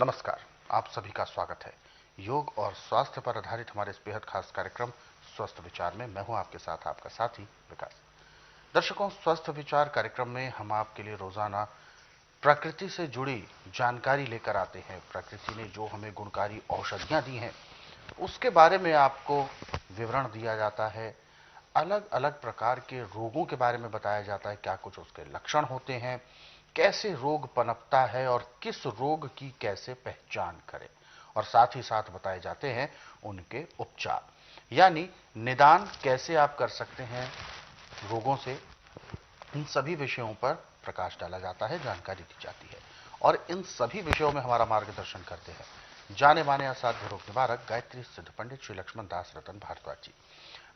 नमस्कार, आप सभी का स्वागत है योग और स्वास्थ्य पर आधारित हमारे इस बेहद खास कार्यक्रम स्वस्थ विचार में। मैं हूं आपके साथ आपका साथी विकास। दर्शकों, स्वस्थ विचार कार्यक्रम में हम आपके लिए रोजाना प्रकृति से जुड़ी जानकारी लेकर आते हैं। प्रकृति ने जो हमें गुणकारी औषधियां दी हैं उसके बारे में आपको विवरण दिया जाता है। अलग अलग प्रकार के रोगों के बारे में बताया जाता है, क्या कुछ उसके लक्षण होते हैं, कैसे रोग पनपता है और किस रोग की कैसे पहचान करें, और साथ ही साथ बताए जाते हैं उनके उपचार, यानी निदान कैसे आप कर सकते हैं रोगों से। इन सभी विषयों पर प्रकाश डाला जाता है, जानकारी दी जाती है, और इन सभी विषयों में हमारा मार्गदर्शन करते हैं जाने माने असाध्य रोग निवारक गायत्री सिद्ध पंडित श्री लक्ष्मण दास रतन भारद्वाज जी।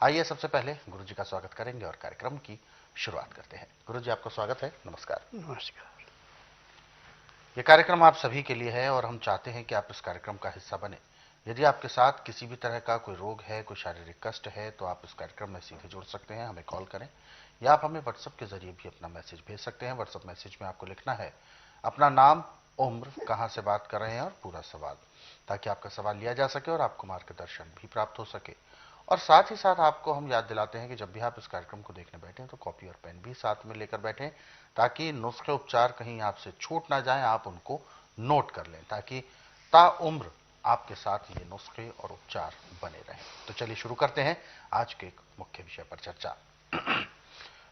आइए सबसे पहले गुरु जी का स्वागत करेंगे और कार्यक्रम की शुरुआत करते हैं। गुरु जी, आपका स्वागत है। नमस्कार। नमस्कार। यह कार्यक्रम आप सभी के लिए है और हम चाहते हैं कि आप इस कार्यक्रम का हिस्सा बने। यदि आपके साथ किसी भी तरह का कोई रोग है, कोई शारीरिक कष्ट है, तो आप इस कार्यक्रम में सीधे जुड़ सकते हैं, हमें कॉल करें या आप हमें व्हाट्सएप के जरिए भी अपना मैसेज भेज सकते हैं। व्हाट्सएप मैसेज में आपको लिखना है अपना नाम, उम्र, कहां से बात कर रहे हैं और पूरा सवाल, ताकि आपका सवाल लिया जा सके और आपको मार्गदर्शन भी प्राप्त हो सके। और साथ ही साथ आपको हम याद दिलाते हैं कि जब भी आप इस कार्यक्रम को देखने बैठें तो कॉपी और पेन भी साथ में लेकर बैठें, ताकि नुस्खे उपचार कहीं आपसे छूट ना जाएं, आप उनको नोट कर लें, ताकि ताउम्र आपके साथ ये नुस्खे और उपचार बने रहें। तो चलिए शुरू करते हैं आज के एक मुख्य विषय पर चर्चा।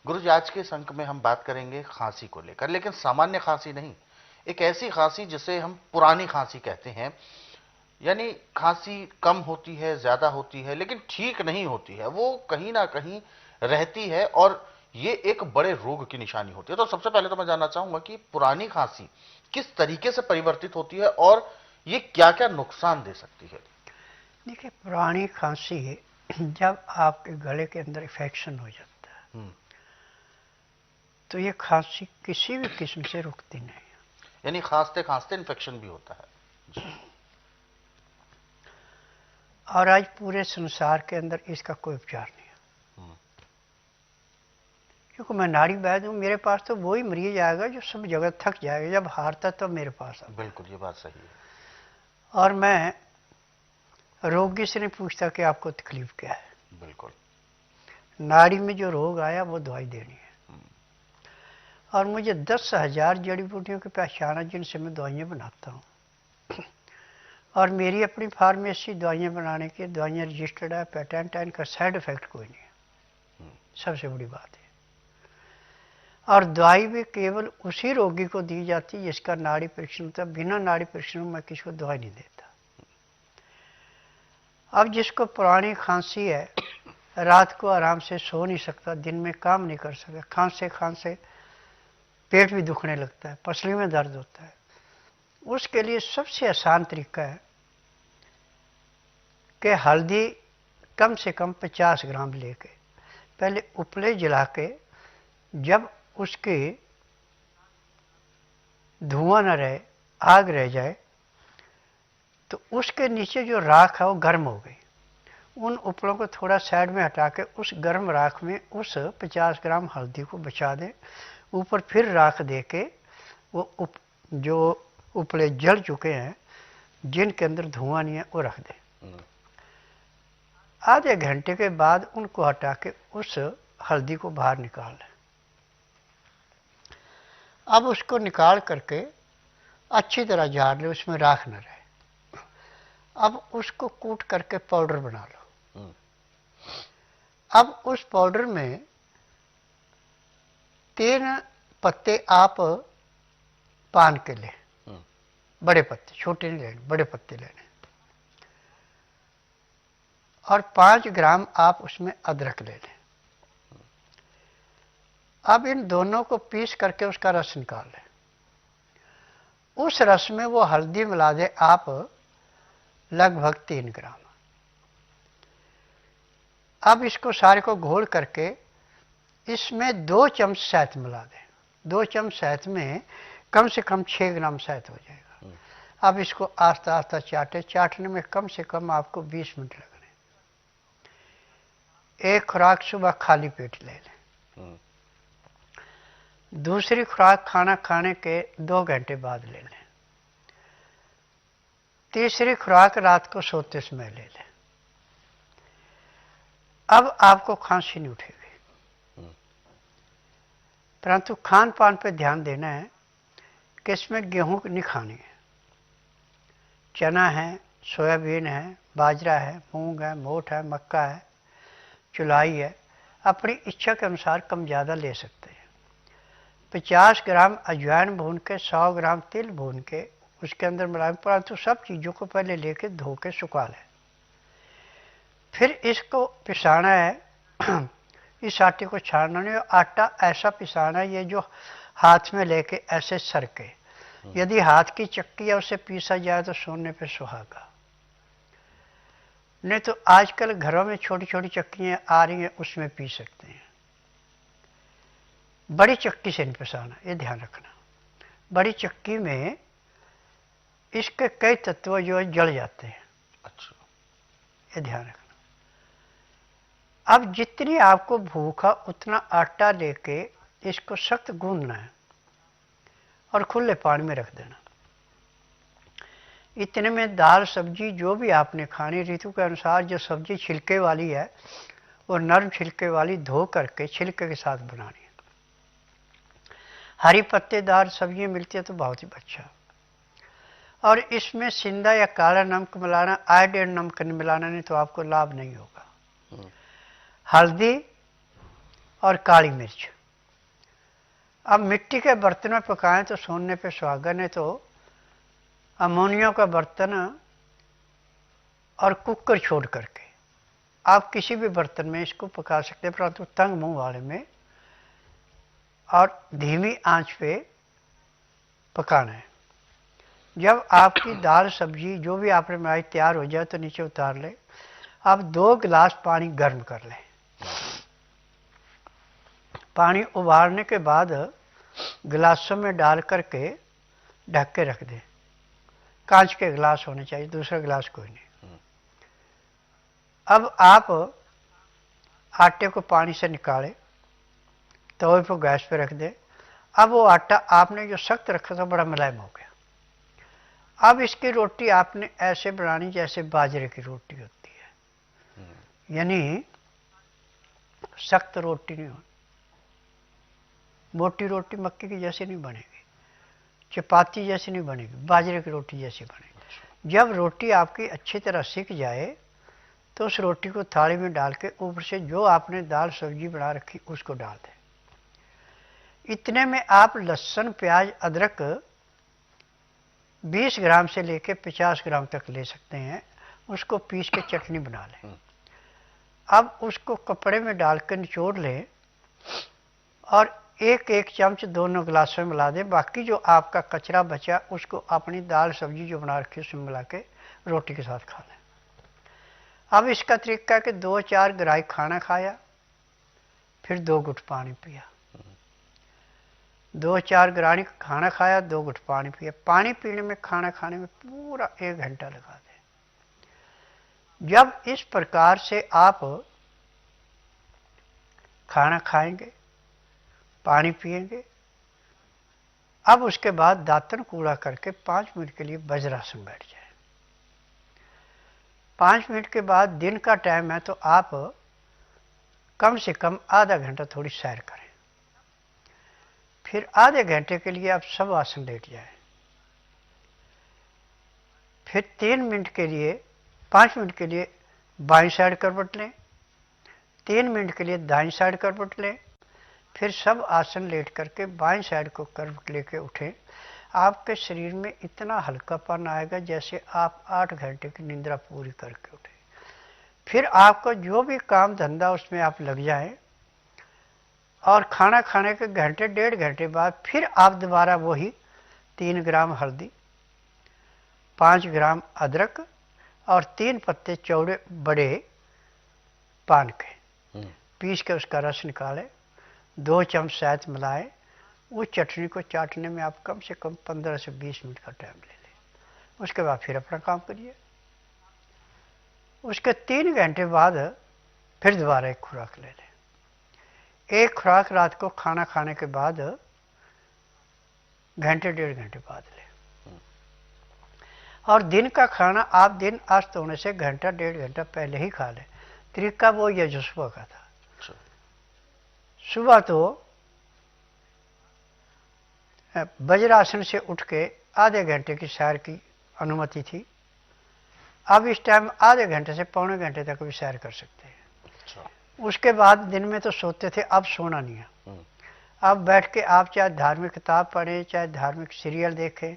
गुरु जी, आज के इस अंक में हम बात करेंगे खांसी को लेकर, लेकिन सामान्य खांसी नहीं, एक ऐसी खांसी जिसे हम पुरानी खांसी कहते हैं। यानी खांसी कम होती है, ज्यादा होती है, लेकिन ठीक नहीं होती है, वो कहीं ना कहीं रहती है और ये एक बड़े रोग की निशानी होती है। तो सबसे पहले तो मैं जानना चाहूंगा कि पुरानी खांसी किस तरीके से परिवर्तित होती है और ये क्या क्या नुकसान दे सकती है। देखिए, पुरानी खांसी जब आपके गले के अंदर इन्फेक्शन हो जाता है तो ये खांसी किसी भी किस्म से रुकती नहीं। यानी खांसते खांसते इन्फेक्शन भी होता है जी। और आज पूरे संसार के अंदर इसका कोई उपचार नहीं है, क्योंकि मैं नाड़ी वैद्य हूँ। मेरे पास तो वही मरीज आएगा जो सब जगह थक जाएगा, जब हारता तो मेरे पास आता। बिल्कुल, ये बात सही है। और मैं रोगी से नहीं पूछता कि आपको तकलीफ क्या है। बिल्कुल। नाड़ी में जो रोग आया वो दवाई देनी है। और मुझे 10,000 जड़ी बूटियों की पहचान है जिनसे मैं दवाइयाँ बनाता हूँ। और मेरी अपनी फार्मेसी दवाइयाँ बनाने की, दवाइयाँ रजिस्टर्ड है, पेटेंट है, इनका साइड इफेक्ट कोई नहीं है। सबसे बड़ी बात है। और दवाई भी केवल उसी रोगी को दी जाती है जिसका नाड़ी परीक्षण होता है। बिना नाड़ी परीक्षण मैं किसी को दवाई नहीं देता। अब जिसको पुरानी खांसी है, रात को आराम से सो नहीं सकता, दिन में काम नहीं कर सकता, खांसे खांसे पेट भी दुखने लगता है, पसली में दर्द होता है, उसके लिए सबसे आसान तरीका है कि हल्दी कम से कम 50 ग्राम लेके पहले उपले जला के, जब उसके धुआं न रहे, आग रह जाए, तो उसके नीचे जो राख है वो गर्म हो गई। उन उपलों को थोड़ा साइड में हटा के उस गर्म राख में उस 50 ग्राम हल्दी को बचा दें। ऊपर फिर राख दे के वो जो उपले जल चुके हैं, जिनके अंदर धुआं नहीं है, वो रख दें। आधे घंटे के बाद उनको हटा के उस हल्दी को बाहर निकाल लें। अब उसको निकाल करके अच्छी तरह झाड़ ले, उसमें राख न रहे। अब उसको कूट करके पाउडर बना लो। अब उस पाउडर में 3 पत्ते आप पान के लें, बड़े पत्ते, छोटे नहीं लेने, बड़े पत्ते लेने। और 5 ग्राम आप उसमें अदरक ले लें। अब इन दोनों को पीस करके उसका रस निकाल लें। उस रस में वो हल्दी मिला दे आप लगभग 3 ग्राम। अब इसको सारे को घोल करके इसमें 2 चम्मच शहद मिला दें। 2 चम्मच शहद में कम से कम 6 ग्राम शहद हो जाएगा। अब इसको आस्ता आस्ता चाटे। चाटने में कम से कम आपको 20 मिनट लगने। एक खुराक सुबह खाली पेट ले लें। दूसरी खुराक खाना खाने के 2 घंटे बाद ले लें। तीसरी खुराक रात को सोते समय ले लें। अब आपको खांसी नहीं उठेगी, परंतु खान पान पर ध्यान देना है कि इसमें गेहूं नहीं खानी है। चना है, सोयाबीन है, बाजरा है, मूंग है, मोठ है, मक्का है, चुलाई है, अपनी इच्छा के अनुसार कम ज़्यादा ले सकते हैं। 50 ग्राम अजवाइन भून के, 100 ग्राम तिल भून के उसके अंदर मिलाएं, परंतु सब चीज़ों को पहले लेके धो के सुखा लें। फिर इसको पिसाना है। इस आटे को छानना नहीं, आटा ऐसा पिसाना है ये जो हाथ में लेके ऐसे सरके। यदि हाथ की चक्की है उससे पीसा जाए तो सोने पे सुहागा, नहीं तो आजकल घरों में छोटी छोटी चक्कियां आ रही हैं, उसमें पी सकते हैं। बड़ी चक्की से नहीं पिसाना, ये ध्यान रखना। बड़ी चक्की में इसके कई तत्व जो है जल जाते हैं। अच्छा, ये ध्यान रखना। अब जितनी आपको भूखा उतना आटा लेके इसको सख्त गूंदना है और खुले पानी में रख देना। इतने में दाल सब्जी जो भी आपने खानी ऋतु के अनुसार, जो सब्जी छिलके वाली है वो नरम छिलके वाली धो करके छिलके के साथ बनानी है। हरी पत्तेदार सब्जियां मिलती है तो बहुत ही अच्छा। और इसमें सिंधा या काला नमक मिलाना, आयोडीन नमक मिलाना नहीं तो आपको लाभ नहीं होगा। हल्दी और काली मिर्च। अब मिट्टी के बर्तन में पकाएं तो सोने पे सुहागा, नहीं तो अमोनिया का बर्तन और कुकर छोड़ करके आप किसी भी बर्तन में इसको पका सकते हैं, परंतु तंग मुंह वाले में और धीमी आंच पे पकाना है। जब आपकी दाल सब्जी जो भी आपने बनाई तैयार हो जाए तो नीचे उतार ले। अब 2 गिलास पानी गर्म कर लें। पानी उबालने के बाद गिलासों में डाल करके ढक के रख दें। कांच के गिलास होने चाहिए, दूसरा गिलास कोई नहीं। अब आप आटे को पानी से निकालें, तवे पर गैस पे रख दें। अब वो आटा आपने जो सख्त रखा था बड़ा मुलायम हो गया। अब इसकी रोटी आपने ऐसे बनानी जैसे बाजरे की रोटी होती है, यानी सख्त रोटी नहीं होनी। मोटी रोटी मक्के की जैसी नहीं बनेगी, चपाती जैसी नहीं बनेगी, बाजरे की रोटी जैसी बनेगी। जब रोटी आपकी अच्छी तरह सिक जाए तो उस रोटी को थाली में डाल के ऊपर से जो आपने दाल सब्जी बना रखी उसको डाल दें। इतने में आप लहसुन प्याज अदरक 20 ग्राम से लेकर 50 ग्राम तक ले सकते हैं, उसको पीस के चटनी बना लें। अब उसको कपड़े में डालकर निचोड़ लें और एक एक चम्मच दोनों गिलासों में मिला दें। बाकी जो आपका कचरा बचा उसको अपनी दाल सब्जी जो बना रखी है उसमें मिला के रोटी के साथ खा लें। अब इसका तरीका है कि 2-4 गराई खाना खाया, फिर 2 घुट पानी पिया। 2-4 गरानी खाना खाया, 2 घुट पानी पिया। पानी पीने में, खाना खाने में पूरा 1 घंटा लगा दें। जब इस प्रकार से आप खाना खाएंगे, पानी पिएंगे, अब उसके बाद दातन कूड़ा करके 5 मिनट के लिए वज्रासन बैठ जाए। 5 मिनट के बाद दिन का टाइम है तो आप कम से कम आधा घंटा थोड़ी सैर करें। फिर आधे घंटे के लिए आप सब आसन लेट जाएं। फिर 3 मिनट के लिए, 5 मिनट के लिए बाईं साइड करवट लें, 3 मिनट के लिए दाईं साइड करवट लें। फिर सब आसन लेट करके बाईं साइड को करवट लेके उठें। आपके शरीर में इतना हल्कापन आएगा जैसे आप 8 घंटे की निद्रा पूरी करके उठे। फिर आपका जो भी काम धंधा उसमें आप लग जाएं और खाना खाने के घंटे 1.5 घंटे बाद फिर आप दोबारा वही 3 ग्राम हल्दी, 5 ग्राम अदरक और 3 पत्ते चौड़े बड़े पान के पीस के उसका रस निकालें, 2 चम्मच शहद मिलाएं। उस चटनी को चाटने में आप कम से कम 15 से 20 मिनट का टाइम ले लें। उसके बाद फिर अपना काम करिए। उसके 3 घंटे बाद फिर दोबारा एक खुराक ले लें। एक खुराक रात को खाना खाने के बाद घंटे 1.5 घंटे बाद लें। और दिन का खाना आप दिन अस्त होने से घंटा 1.5 घंटा पहले ही खा लें। तरीका वो ये जो सुबह का था। अच्छा। सुबह तो वज्रासन से उठ के आधे घंटे की सैर की अनुमति थी। अब इस टाइम आधे घंटे से पौने घंटे तक भी सैर कर सकते हैं। अच्छा। उसके बाद दिन में तो सोते थे, अब सोना नहीं है। अब बैठ के आप चाहे धार्मिक किताब पढ़ें, चाहे धार्मिक सीरियल देखें,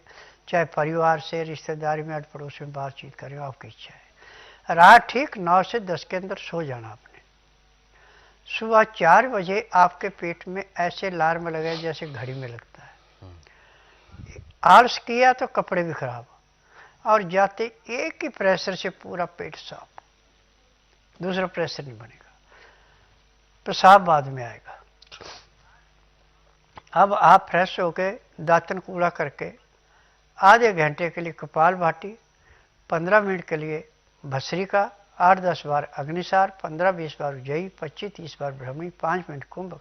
चाहे परिवार से रिश्तेदारी में अड़ पड़ोस में बातचीत करें, आपकी इच्छा है। रात ठीक 9 से 10 के अंदर सो जाना आपने। सुबह 4 बजे आपके पेट में ऐसे अलार्म लगे जैसे घड़ी में लगता है। आलस किया तो कपड़े भी खराब, और जाते एक ही प्रेशर से पूरा पेट साफ, दूसरा प्रेशर नहीं बनेगा, पेशाब बाद में आएगा। अब आप फ्रेश होके दांतन कूड़ा करके आधे घंटे के लिए कपाल भाती, 15 मिनट के लिए भस्त्रिका, 8-10 बार अग्निसार, 15-20 बार उज्जयी, 25-30 बार भ्रमरी, 5 मिनट कुंभ,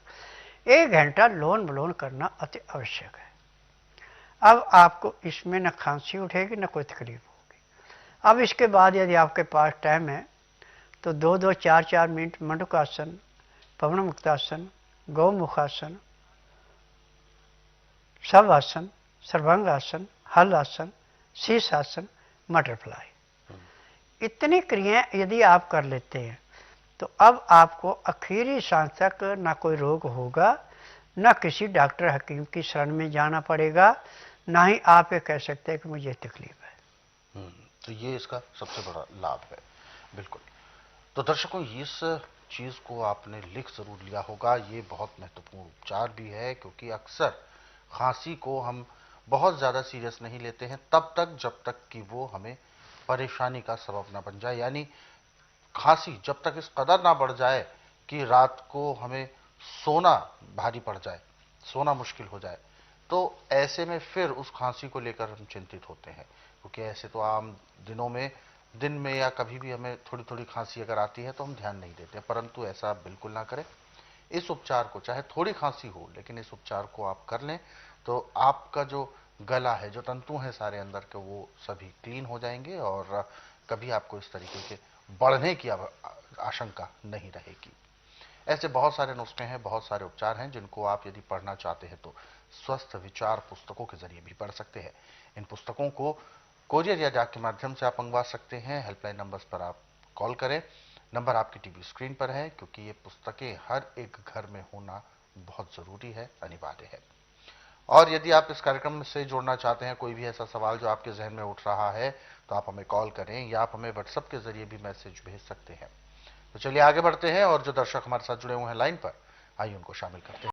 1 घंटा लोन बलोन करना अति आवश्यक है। अब आपको इसमें न खांसी उठेगी न कोई तकलीफ होगी। अब इसके बाद यदि आपके पास टाइम है तो 2-2, 4-4 मिनट मंडूकासन, पवन मुक्तासन, गौमुखासन, शवासन, सर्वांग आसन, हल आसन, शीर्षासन, बटरफ्लाई, इतनी क्रियाएं यदि आप कर लेते हैं तो अब आपको आखिरी सांस तक ना कोई रोग होगा, ना किसी डॉक्टर हकीम की शरण में जाना पड़ेगा, ना ही आप ये कह सकते हैं कि मुझे तकलीफ है। तो ये इसका सबसे बड़ा लाभ है। बिल्कुल। तो दर्शकों, इस चीज को आपने लिख जरूर लिया होगा। ये बहुत महत्वपूर्ण उपचार भी है, क्योंकि अक्सर खांसी को हम बहुत ज्यादा सीरियस नहीं लेते हैं तब तक जब तक कि वो हमें परेशानी का सबब ना बन जाए। यानी खांसी जब तक इस कदर ना बढ़ जाए कि रात को हमें सोना भारी पड़ जाए, सोना मुश्किल हो जाए, तो ऐसे में फिर उस खांसी को लेकर हम चिंतित होते हैं। क्योंकि ऐसे तो आम दिनों में, दिन में या कभी भी हमें थोड़ी थोड़ी खांसी अगर आती है तो हम ध्यान नहीं देते, परंतु ऐसा आप बिल्कुल ना करें। इस उपचार को, चाहे थोड़ी खांसी हो, लेकिन इस उपचार को आप कर लें तो आपका जो गला है, जो तंतु हैं सारे अंदर के, वो सभी क्लीन हो जाएंगे और कभी आपको इस तरीके के बढ़ने की आशंका नहीं रहेगी। ऐसे बहुत सारे नुस्खे हैं, बहुत सारे उपचार हैं जिनको आप यदि पढ़ना चाहते हैं तो स्वस्थ विचार पुस्तकों के जरिए भी पढ़ सकते हैं। इन पुस्तकों को कोरियर या डाक के माध्यम से आप मंगवा सकते हैं। हेल्पलाइन नंबर्स पर आप कॉल करें, नंबर आपकी टीवी स्क्रीन पर है, क्योंकि ये पुस्तकें हर एक घर में होना बहुत जरूरी है, अनिवार्य है। और यदि आप इस कार्यक्रम से जुड़ना चाहते हैं, कोई भी ऐसा सवाल जो आपके जहन में उठ रहा है, तो आप हमें कॉल करें या आप हमें व्हाट्सएप के जरिए भी मैसेज भेज सकते हैं। तो चलिए आगे बढ़ते हैं और जो दर्शक हमारे साथ जुड़े हुए हैं लाइन पर, आइए उनको शामिल करते हैं।